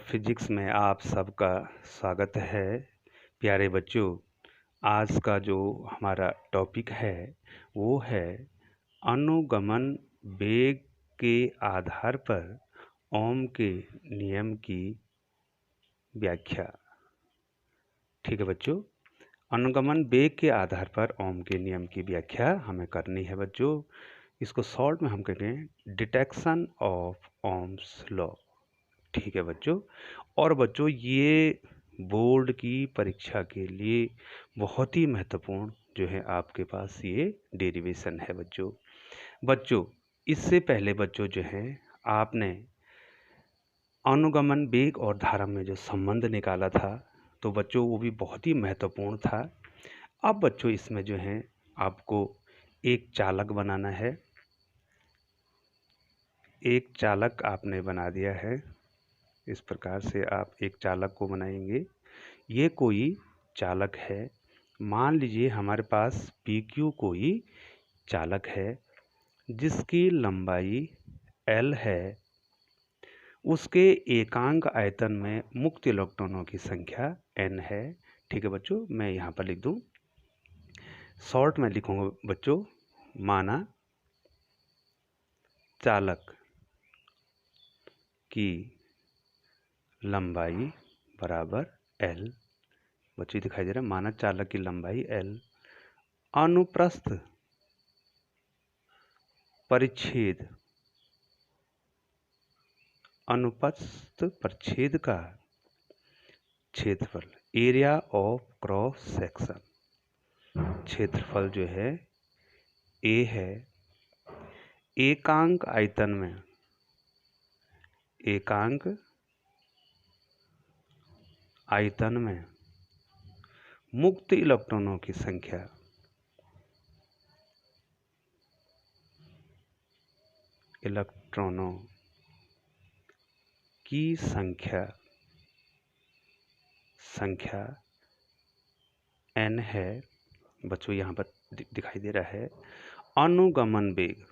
Of physics में आप सबका स्वागत है। प्यारे बच्चों, आज का जो हमारा टॉपिक है वो है अनुगमन वेग के आधार पर ओम के नियम की व्याख्या। ठीक है बच्चों, अनुगमन वेग के आधार पर ओम के नियम की व्याख्या हमें करनी है बच्चों। इसको शॉर्ट में हम कहेंगे डिटेक्शन ऑफ ओम्स लॉ। ठीक है बच्चों, और बच्चों ये बोर्ड की परीक्षा के लिए बहुत ही महत्वपूर्ण जो है आपके पास ये डेरिवेशन है बच्चों। इससे पहले बच्चों जो है आपने अनुगमन वेग और धारा में जो संबंध निकाला था तो बच्चों वो भी बहुत ही महत्वपूर्ण था। अब बच्चों इसमें जो है आपको एक चालक बनाना है। एक चालक आपने बना दिया है। इस प्रकार से आप एक चालक को बनाएंगे। ये कोई चालक है, मान लीजिए हमारे पास PQ कोई चालक है जिसकी लंबाई L है। उसके एकांक आयतन में मुक्त इलेक्ट्रॉनों की संख्या N है। ठीक है बच्चों, मैं यहाँ पर लिख दूँ, शॉर्ट में लिखूँगा बच्चों, माना चालक की लंबाई बराबर L। बच्चों दिखाई दे रहा है, माना चालक की लंबाई L। अनुप्रस्थ परिच्छेद, अनुप्रस्थ परिच्छेद का क्षेत्रफल, एरिया ऑफ क्रॉस सेक्शन, क्षेत्रफल जो है A है। एकांक आयतन में, एकांक आयतन में मुक्त इलेक्ट्रॉनों की संख्या, इलेक्ट्रॉनों की संख्या N है। बच्चों यहाँ पर दिखाई दे रहा है अनुगमन वेग,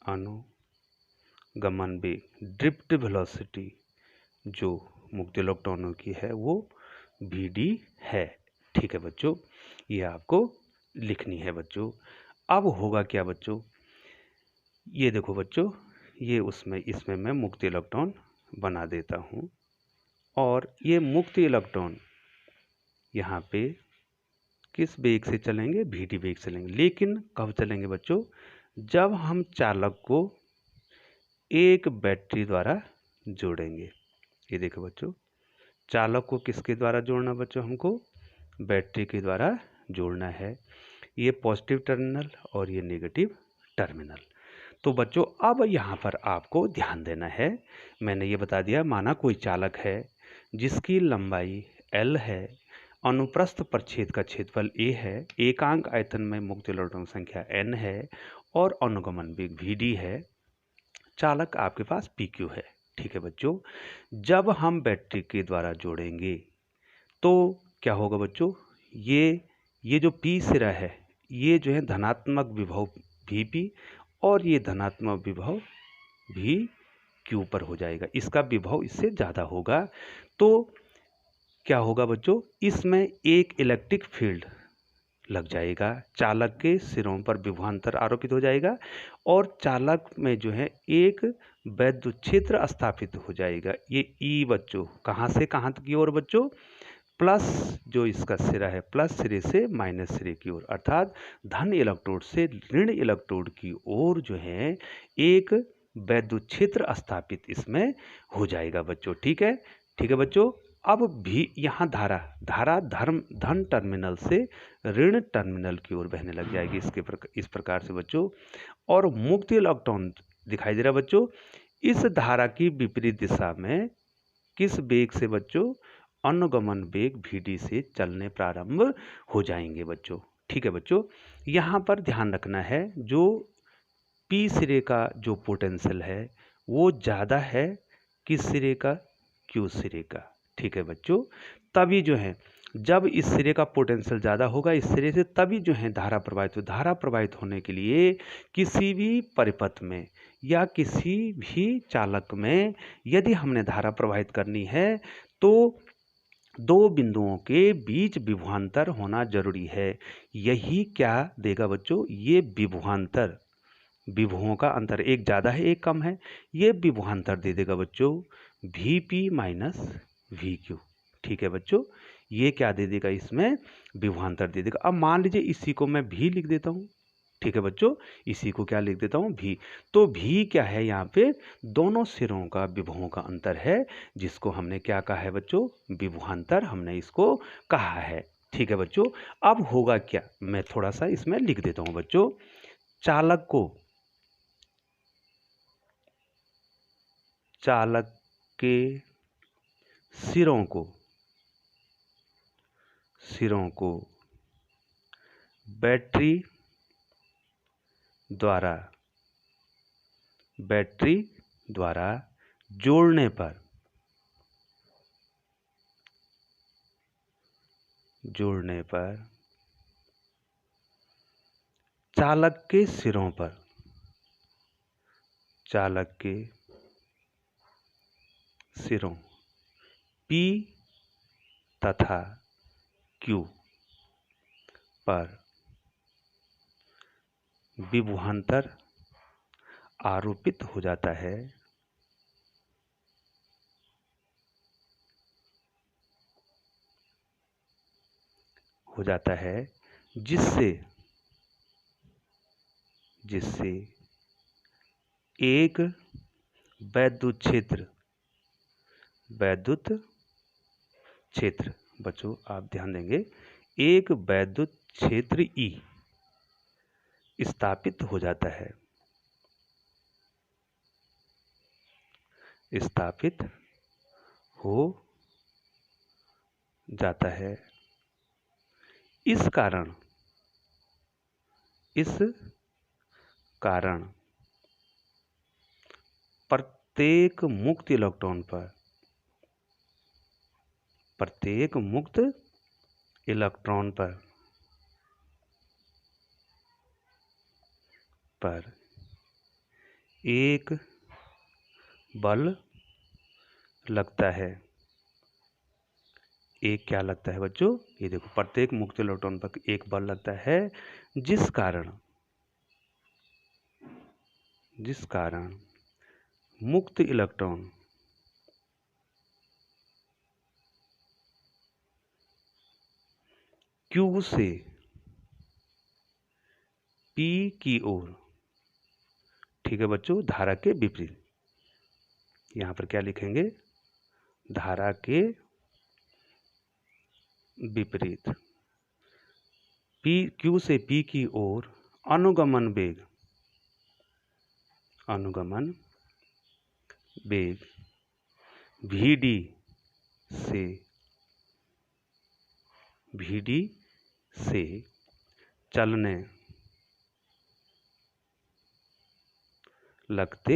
अनुगमन वेग ड्रिफ्ट वेलोसिटी जो मुक्त इलेक्ट्रॉनों की है वो VD है। ठीक है बच्चों, ये आपको लिखनी है बच्चों। अब होगा क्या बच्चों, ये देखो बच्चों, ये इसमें मैं मुक्त इलेक्ट्रॉन बना देता हूँ और ये मुक्त इलेक्ट्रॉन यहाँ पे किस वेग से चलेंगे, VD वेग से चलेंगे। लेकिन कब चलेंगे बच्चों, जब हम चालक को एक बैटरी द्वारा जोड़ेंगे। ये देखो बच्चों, चालक को किसके द्वारा जोड़ना बच्चों, हमको बैटरी के द्वारा जोड़ना है। ये पॉजिटिव टर्मिनल और ये नेगेटिव टर्मिनल। तो बच्चों अब यहाँ पर आपको ध्यान देना है। मैंने ये बता दिया, माना कोई चालक है जिसकी लंबाई L है, अनुप्रस्थ परिच्छेद का क्षेत्रफल A है, एकांक आयतन में मुक्त इलेक्ट्रॉन संख्या N है और अनुगमन वेग VD है। चालक आपके पास PQ है। ठीक है बच्चों, जब हम बैटरी के द्वारा जोड़ेंगे तो क्या होगा बच्चों, ये जो P सिरा है ये जो है धनात्मक विभव VP और ये धनात्मक विभव VQ पर हो जाएगा। इसका विभव इससे ज़्यादा होगा तो क्या होगा बच्चों, इसमें एक इलेक्ट्रिक फील्ड लग जाएगा, चालक के सिरों पर विभवांतर आरोपित हो जाएगा और चालक में जो है एक वैद्युत क्षेत्र स्थापित हो जाएगा। ये E बच्चों कहाँ से कहाँ की ओर बच्चों, प्लस जो इसका सिरा है प्लस सिरे से माइनस सिरे की ओर, अर्थात धन इलेक्ट्रोड से ऋण इलेक्ट्रोड की ओर जो है एक वैद्युत क्षेत्र स्थापित इसमें हो जाएगा बच्चों। ठीक है बच्चों। अब भी यहाँ धारा धन टर्मिनल से ऋण टर्मिनल की ओर बहने लग जाएगी इस प्रकार से बच्चों। और मुक्त इलेक्ट्रॉन दिखाई दे रहा बच्चों, इस धारा की विपरीत दिशा में किस वेग से बच्चों, अनुगमन वेग VD से चलने प्रारंभ हो जाएंगे बच्चों। ठीक है बच्चों, यहाँ पर ध्यान रखना है, जो P सिरे का जो पोटेंशियल है वो ज़्यादा है किस सिरे का, Q सिरे का। ठीक है बच्चों, तभी जो है जब इस सिरे का पोटेंशियल ज़्यादा होगा इस सिरे से, तभी जो है धारा प्रवाहित होने के लिए किसी भी परिपथ में या किसी भी चालक में यदि हमने धारा प्रवाहित करनी है तो दो बिंदुओं के बीच विभवांतर होना जरूरी है। यही क्या देगा बच्चों, ये विभवांतर, विभवों का अंतर, एक ज़्यादा है एक कम है, ये विभवांतर दे देगा बच्चों Vp माइनस VQ। ठीक है बच्चों, ये क्या दे देगा, इसमें विभवांतर दे देगा। अब मान लीजिए इसी को मैं भी लिख देता हूँ। ठीक है बच्चों, इसी को क्या लिख देता हूँ, भी। तो भी क्या है, यहाँ पे दोनों सिरों का विभवों का अंतर है, जिसको हमने क्या कहा है बच्चों, विभवांतर हमने इसको कहा है। ठीक है बच्चों, अब होगा क्या, मैं थोड़ा सा इसमें लिख देता हूँ बच्चों। चालक के सिरों को बैटरी द्वारा जोड़ने पर चालक के सिरों P तथा Q पर विभवांतर आरोपित हो जाता है, जिससे एक वैद्युत क्षेत्र, बच्चों आप ध्यान देंगे, एक वैद्युत क्षेत्र E स्थापित हो जाता है। इस कारण प्रत्येक मुक्त इलेक्ट्रॉन पर एक बल लगता है। एक क्या लगता है बच्चों, ये देखो, प्रत्येक मुक्त इलेक्ट्रॉन पर एक बल लगता है, जिस कारण मुक्त इलेक्ट्रॉन Q से P की ओर, ठीक है बच्चों, धारा के विपरीत, यहां पर क्या लिखेंगे, धारा के विपरीत Q से P की ओर अनुगमन वेग VD से चलने लगते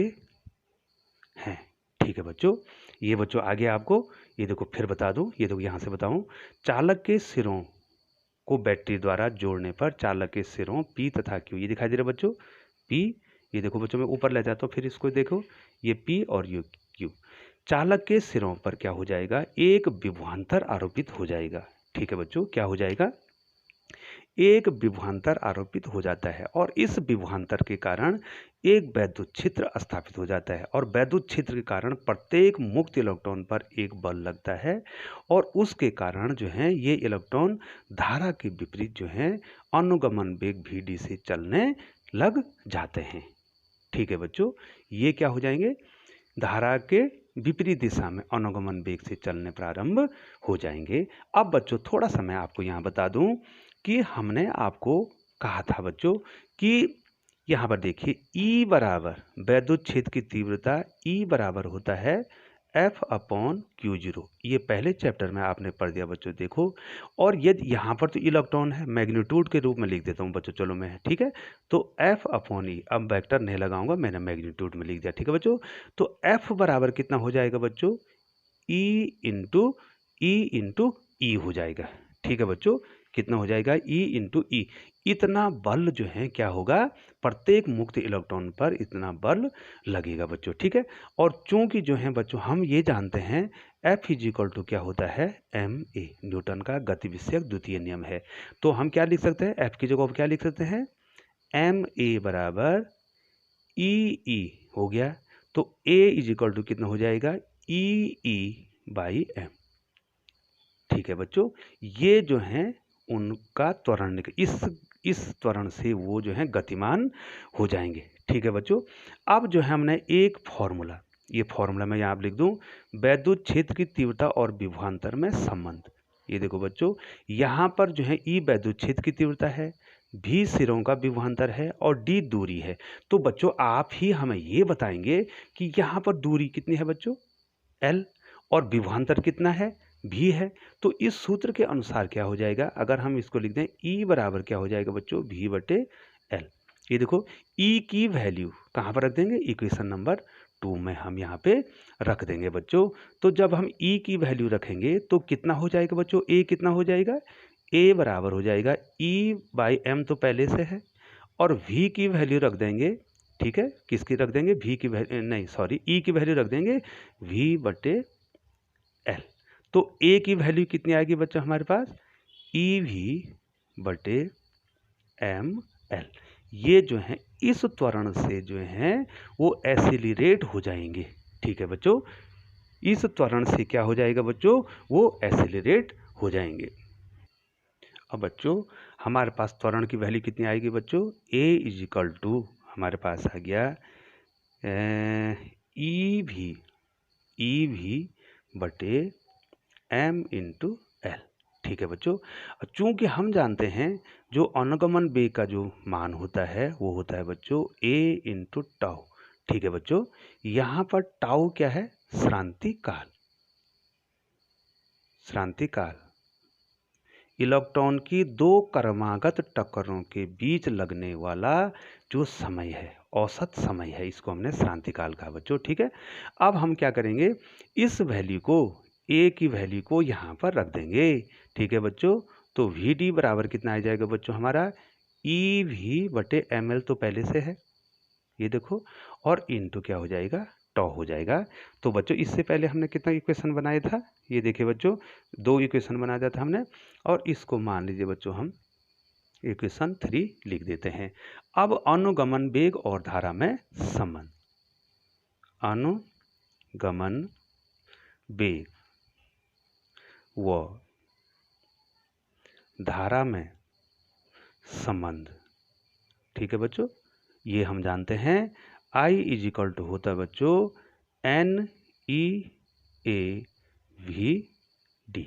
हैं। ठीक है बच्चों, ये बच्चों आगे आपको ये देखो फिर बता दूं, ये देखो यहां से बताऊं, चालक के सिरों को बैटरी द्वारा जोड़ने पर चालक के सिरों P तथा Q, ये दिखाई दे रहा है बच्चों, P, ये देखो बच्चों मैं ऊपर ले जाता हूँ, फिर इसको देखो, ये P और ये Q, चालक के सिरों पर क्या हो जाएगा, एक विभवांतर आरोपित हो जाएगा। ठीक है बच्चों, क्या हो जाएगा, एक विभवांतर आरोपित हो जाता है, और इस विभवांतर के कारण एक वैद्युत क्षेत्र स्थापित हो जाता है, और वैद्युत क्षेत्र के कारण प्रत्येक मुक्त इलेक्ट्रॉन पर एक बल लगता है, और उसके कारण जो है ये इलेक्ट्रॉन धारा के विपरीत जो है अनुगमन वेग VD से चलने लग जाते हैं। ठीक है बच्चों, ये क्या हो जाएंगे, धारा के विपरीत दिशा में अनुगमन वेग से चलने प्रारंभ हो जाएंगे। अब बच्चों थोड़ा सा मैं आपको यहाँ बता दूं कि हमने आपको कहा था बच्चों कि यहाँ पर देखिए E बराबर वैद्युत क्षेत्र की तीव्रता E बराबर होता है F/Q0, ये पहले चैप्टर में आपने पढ़ दिया बच्चों, देखो। और यदि यहाँ पर तो इलेक्ट्रॉन है, मैग्नीट्यूड के रूप में लिख देता हूँ बच्चों, चलो मैं, ठीक है, तो F/E, अब वेक्टर नहीं लगाऊंगा, मैंने मैग्नीट्यूड में लिख दिया। ठीक है बच्चों, तो F बराबर कितना हो जाएगा बच्चों, E इंटू E हो जाएगा। ठीक है बच्चों, कितना हो जाएगा, ई इंटू ई। इतना बल जो है क्या होगा, प्रत्येक मुक्त इलेक्ट्रॉन पर इतना बल लगेगा बच्चों, ठीक है। और चूंकि जो है बच्चों हम ये जानते हैं F इजिकल टू क्या होता है, ma, न्यूटन का गति विषयक द्वितीय नियम है। तो हम क्या लिख सकते हैं, F की जगह क्या लिख सकते हैं, ma बराबर ई हो गया। तो A इजिकल टू कितना हो जाएगा, ई बाई एम। ठीक है बच्चों, ये जो है उनका त्वरण, इस त्वरण से वो जो है गतिमान हो जाएंगे। ठीक है बच्चों, अब जो है हमने एक फॉर्मूला, ये फॉर्मूला मैं यहाँ लिख दूं, वैद्युत क्षेत्र की तीव्रता और विभवांतर में संबंध। ये देखो बच्चों, यहाँ पर जो है ई वैद्युत क्षेत्र की तीव्रता है, भी सिरों का विभवांतर है और डी दूरी है। तो बच्चों आप ही हमें ये बताएंगे कि यहाँ पर दूरी कितनी है बच्चों, एल, और विभवांतर कितना है, भी है। तो इस सूत्र के अनुसार क्या हो जाएगा, अगर हम इसको लिख दें, ई बराबर क्या हो जाएगा बच्चों, भी बटे एल। ये देखो ई की वैल्यू कहाँ पर रख देंगे, इक्वेशन नंबर 2 में हम यहाँ पे रख देंगे बच्चों। तो जब हम ई की वैल्यू रखेंगे तो कितना हो जाएगा बच्चों, ए कितना हो जाएगा, ए बराबर हो जाएगा ई बाई एम, तो पहले से है, और वी की वैल्यू रख देंगे, ठीक है, किसकी रख देंगे, वी की वैल्यू नहीं सॉरी ई की वैल्यू रख देंगे वी बटे एल। तो ए की वैल्यू कितनी आएगी बच्चों हमारे पास, ई वी बटे एम एल। ये जो है इस त्वरण से जो है वो एसिलरेट हो जाएंगे। ठीक है बच्चों, इस त्वरण से क्या हो जाएगा बच्चों, वो एसिलरेट हो जाएंगे। अब बच्चों हमारे पास त्वरण की वैल्यू कितनी आएगी बच्चों, ए इजिकल टू हमारे पास आ गया ई भी बटे एम इंटू एल। ठीक है बच्चों, चूंकि हम जानते हैं जो अनुगमन वेग का जो मान होता है वो होता है बच्चों ए इंटू टाउ। ठीक है बच्चों, यहाँ पर टाउ क्या है, श्रांति काल, इलेक्ट्रॉन की दो क्रमागत टक्करों के बीच लगने वाला जो समय है, औसत समय है, इसको हमने श्रांति काल कहा बच्चों। ठीक है, अब हम क्या करेंगे, इस वैल्यू को, ए की वैल्यू को यहाँ पर रख देंगे। ठीक है बच्चों, तो वी डी बराबर कितना आ जाएगा बच्चों हमारा, ई वी बटे एम एल तो पहले से है, ये देखो, और इनटू क्या हो जाएगा, टॉ हो जाएगा। तो बच्चों इससे पहले हमने कितना इक्वेशन बनाया था, ये देखिए बच्चों 2 इक्वेशन बनाया था हमने, और इसको मान लीजिए बच्चों हम इक्वेशन 3 लिख देते हैं। अब अनुगमन वेग और धारा में संबंध, अनुगमन वेग व धारा में संबंध। ठीक है बच्चों, ये हम जानते हैं I इजिकल टू होता है बच्चों N E A V D.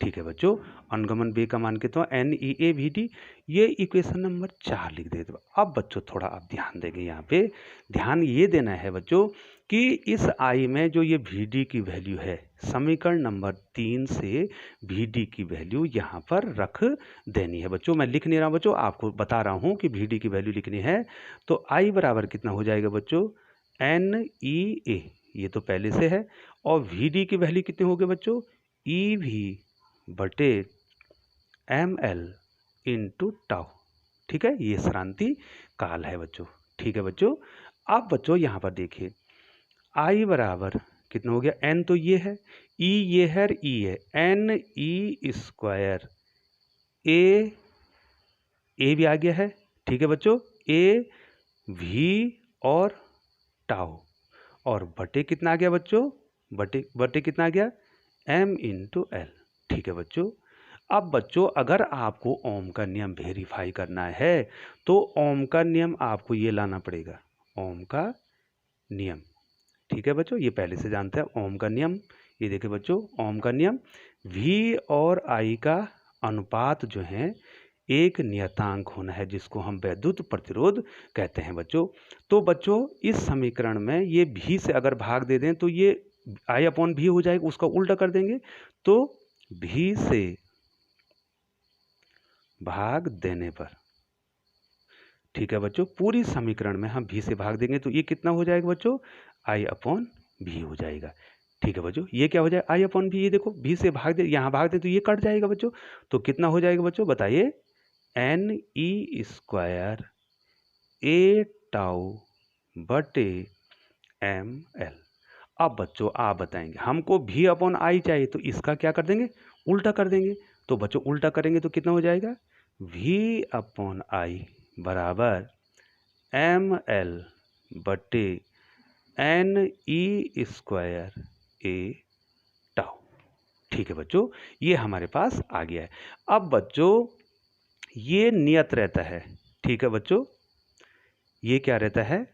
ठीक है बच्चों, अनुगमन वेग का मान कितना, N E A V D. ये इक्वेशन नंबर 4 लिख देते। अब बच्चों थोड़ा आप ध्यान देंगे, यहाँ पे ध्यान ये देना है बच्चों कि इस आई में जो ये वी डी की वैल्यू है, समीकरण नंबर 3 से वी डी की वैल्यू यहाँ पर रख देनी है बच्चों। मैं लिख नहीं रहा बच्चों, आपको बता रहा हूँ कि वी डी की वैल्यू लिखनी है। तो आई बराबर कितना हो जाएगा बच्चों, एन ई ए, ये तो पहले से है, और वी डी की वैल्यू कितनी होगी बच्चों, ई वी बटे एम एल इंटू टाउ। ठीक है, ये श्रांति काल है बच्चों। ठीक है बच्चों, अब बच्चों यहाँ पर देखिए आई बराबर कितना हो गया, एन तो ये है, ई ये है, ई है, एन ई स्क्वायर, ए भी आ गया है। ठीक है बच्चों, ए वी और टाउ, और बटे कितना आ गया बच्चों, बटे कितना आ गया, एम इंटू एल। ठीक है बच्चों, अब बच्चों अगर आपको ओम का नियम वेरीफाई करना है तो ओम का नियम आपको ये लाना पड़ेगा, ओम का नियम। ठीक है बच्चों, ये पहले से जानते हैं ओम का नियम। ये देखिए बच्चों, ओम का नियम, वी और आई का अनुपात जो है एक नियतांक होना है, जिसको हम वैद्युत प्रतिरोध कहते हैं बच्चों। तो बच्चों इस समीकरण में ये भी से अगर भाग दे दें तो ये आई अपॉन भी हो जाएगा, उसका उल्टा कर देंगे तो भी से भाग देने पर, ठीक है बच्चों, पूरी समीकरण में हम भी से भाग देंगे तो ये कितना हो जाएगा बच्चों, आई अपॉन भी हो जाएगा। ठीक है बच्चों, ये क्या हो जाए आई अपॉन भी, ये देखो भी से भाग दे, यहाँ भाग दे तो ये कट जाएगा बच्चों, तो कितना हो जाएगा बच्चों बताइए, एन ई स्क्वायर ए टाउ बटे एम एल। अब बच्चों आप बताएंगे हमको भी अपॉन आई चाहिए, तो इसका क्या कर देंगे, उल्टा कर देंगे। तो बच्चों उल्टा करेंगे तो कितना हो जाएगा, भी अपॉन आई बराबर एम एल बटे एन ई स्क्वायर ए टाउ। ठीक है बच्चों, ये हमारे पास आ गया है। अब बच्चों ये नियत रहता है, ठीक है बच्चों, ये क्या रहता है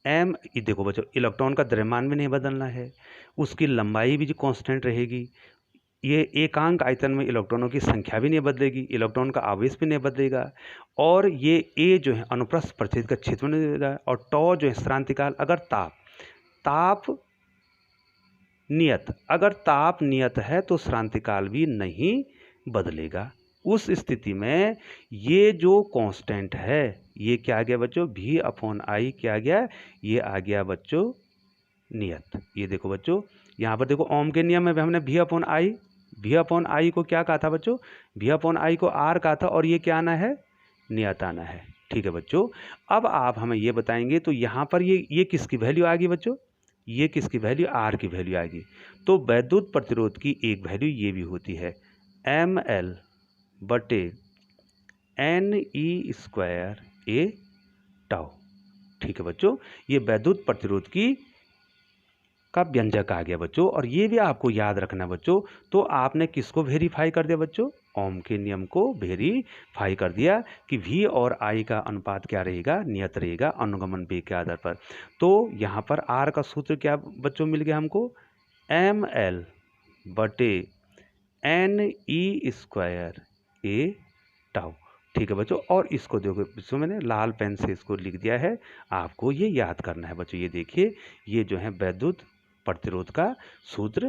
एम, देखो बच्चों इलेक्ट्रॉन का द्रव्यमान भी नहीं बदलना है, उसकी लंबाई भी जो कांस्टेंट रहेगी, ये एकांक आयतन में इलेक्ट्रॉनों की संख्या भी नहीं बदलेगी, इलेक्ट्रॉन का आवेश भी नहीं बदलेगा, और ये ए जो है अनुप्रस्थ परिच्छेद का क्षेत्रफल नहीं बदलेगा, और टॉ जो है क्रांतिकाल, अगर ताप नियत, अगर ताप नियत है तो क्रांतिकाल भी नहीं बदलेगा। उस स्थिति में ये जो कांस्टेंट है ये क्या आ गया बच्चों, भी अपॉन आई क्या आ गया, ये आ गया बच्चों नियत। ये देखो बच्चों यहाँ पर देखो ओम के नियम में हमने भी अपॉन आई को क्या कहा था बच्चों, भी अपॉन आई को आर कहा था, और ये क्या आना है, नियत आना है। ठीक है बच्चों, अब आप हमें ये बताएंगे तो यहाँ पर ये किसकी वैल्यू आ गई बच्चों, ये किसकी वैल्यू, आर की वैल्यू आएगी। तो वैद्युत प्रतिरोध की एक वैल्यू ये भी होती है एम एल बटे एन ई स्क्वायर ए टाउ। ठीक है बच्चों, ये वैद्युत प्रतिरोध की का व्यंजक आ गया बच्चों, और ये भी आपको याद रखना बच्चों। तो आपने किसको वेरीफाई कर दिया बच्चों, ओम के नियम को वेरीफाई कर दिया कि V और I का अनुपात क्या रहेगा, नियत रहेगा अनुगमन वेग के आधार पर। तो यहाँ पर R का सूत्र क्या बच्चों मिल गया हमको, एम एल बटे एन ई स्क्वायर ए टाउ। ठीक है बच्चों, और इसको देखो बच्चों मैंने लाल पेन से इसको लिख दिया है, आपको ये याद करना है बच्चों। ये देखिए ये जो है वैद्युत प्रतिरोध का सूत्र